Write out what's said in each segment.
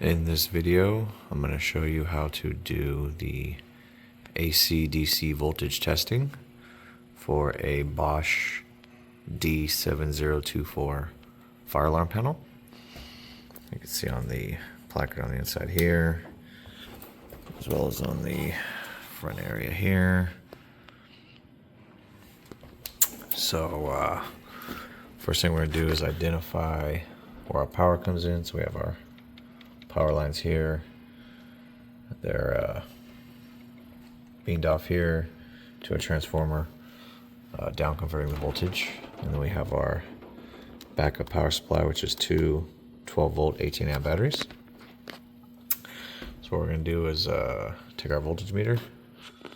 In this video, I'm going to show you how to do the AC/DC voltage testing for a Bosch D7024 fire alarm panel. You can see on the placard on the inside here, as well as on the front area here. So, first thing we're going to do is identify where our power comes in. So we have our power lines here. They're beamed off here to a transformer, down converting the voltage. And then we have our backup power supply, which is two 12-volt 18-amp batteries. So what we're going to do is take our voltage meter. I'm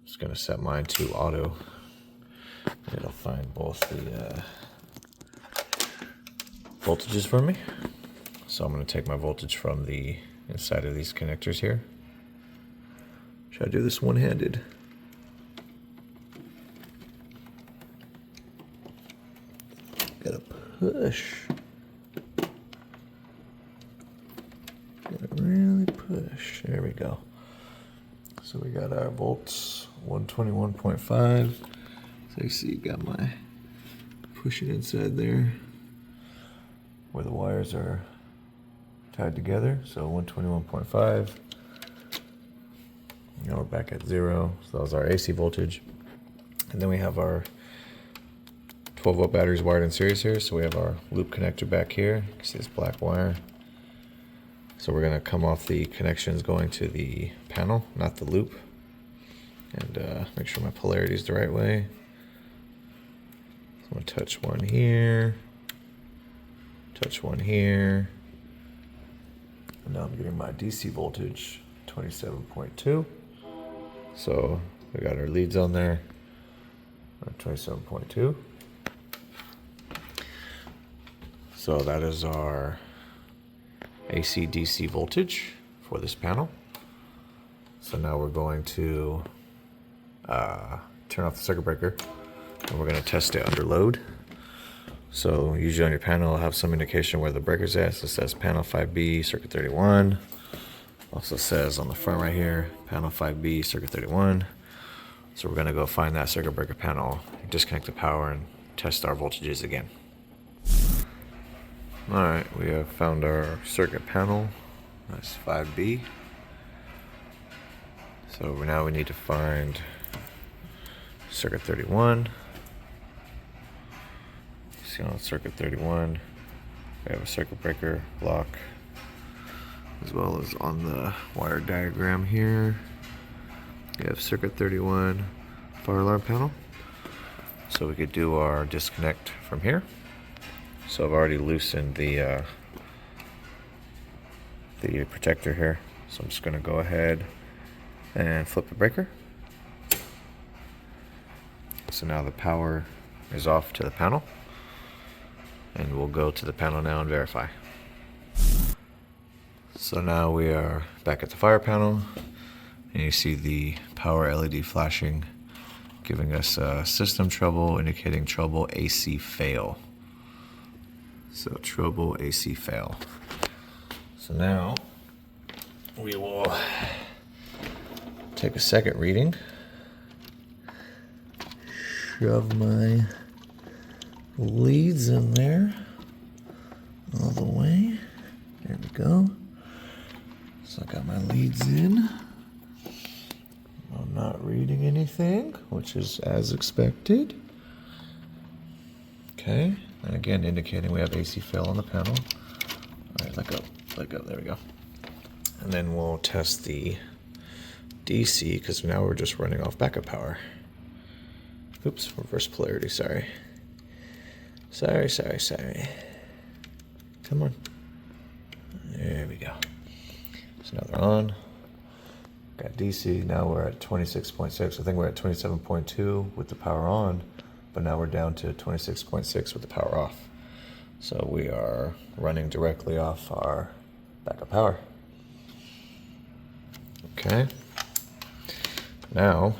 just going to set mine to auto. It'll find both the voltages for me. So I'm going to take my voltage from the inside of these connectors here. Try to do this one-handed. Gotta push. Gotta really push. There we go. So we got our volts, 121.5. So you see, got my pushing inside there where the wires are tied together. So 121.5. Now we're back at 0. So that was our AC voltage. And then we have our 12-volt batteries wired in series here. So we have our loop connector back here. You can see this black wire. So we're going to come off the connections going to the panel, not the loop. And make sure my polarity is the right way. So I'm going to touch one here. Touch one here. And now I'm getting my DC voltage, 27.2. So we got our leads on there, 27.2. So that is our AC/DC voltage for this panel. So now we're going to turn off the circuit breaker and we're going to test it under load. So usually on your panel, it'll have some indication where the breaker's at. So it says panel 5B, circuit 31. Also says on the front right here, panel 5B, circuit 31. So we're gonna go find that circuit breaker panel, disconnect the power, and test our voltages again. All right, we have found our circuit panel. That's 5B. So now we need to find circuit 31. See on circuit 31, we have a circuit breaker block, as well as on the wire diagram here, we have circuit 31 fire alarm panel. So we could do our disconnect from here. So I've already loosened the protector here. So I'm just going to go ahead and flip the breaker. So now the power is off to the panel. And we'll go to the panel now and verify. So now we are back at the fire panel, and you see the power LED flashing, giving us system trouble, indicating trouble AC fail. So trouble AC fail. So now we will take a second reading, shove my leads in there all the way. There we go. So I got my leads in. I'm not reading anything, which is as expected. Okay, and again indicating we have AC fail on the panel. All right, let go, there we go. And then we'll test the DC, because now we're just running off backup power. Oops, reverse polarity, sorry. Sorry. Come on. There we go. So now they're on. Got DC. Now we're at 26.6. I think we're at 27.2 with the power on, but now we're down to 26.6 with the power off. So we are running directly off our backup power. Okay. Now,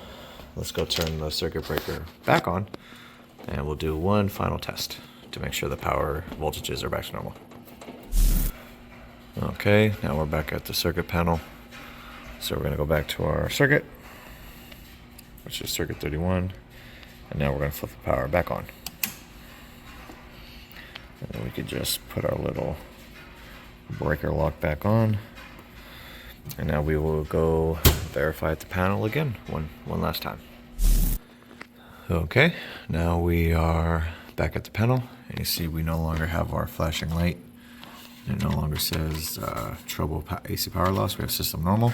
let's go turn the circuit breaker back on, and we'll do one final test to make sure the power voltages are back to normal. Okay, now we're back at the circuit panel. So we're gonna go back to our circuit, which is circuit 31. And now we're gonna flip the power back on. And then we could just put our little breaker lock back on. And now we will go verify the panel again, one last time. Okay, now we are back at the panel. And you see we no longer have our flashing light. It no longer says trouble AC power loss. We have system normal.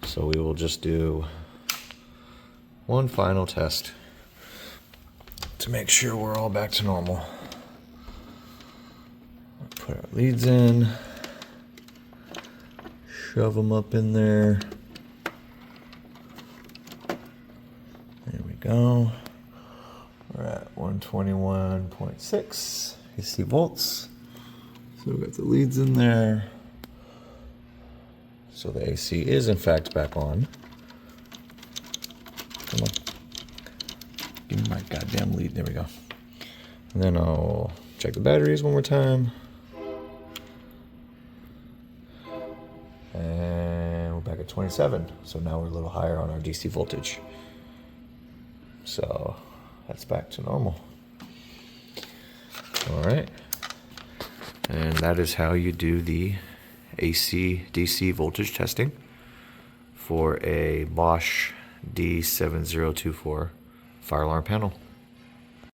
So we will just do one final test to make sure we're all back to normal. Put our leads in, shove them up in there. There we go. We're at 121.6 AC volts. So we've got the leads in there. So the AC is in fact back on. Come on. Give me my goddamn lead. There we go. And then I'll check the batteries one more time. And we're back at 27. So now we're a little higher on our DC voltage. So that's back to normal. All right. And that is how you do the AC DC voltage testing for a Bosch D7024 fire alarm panel.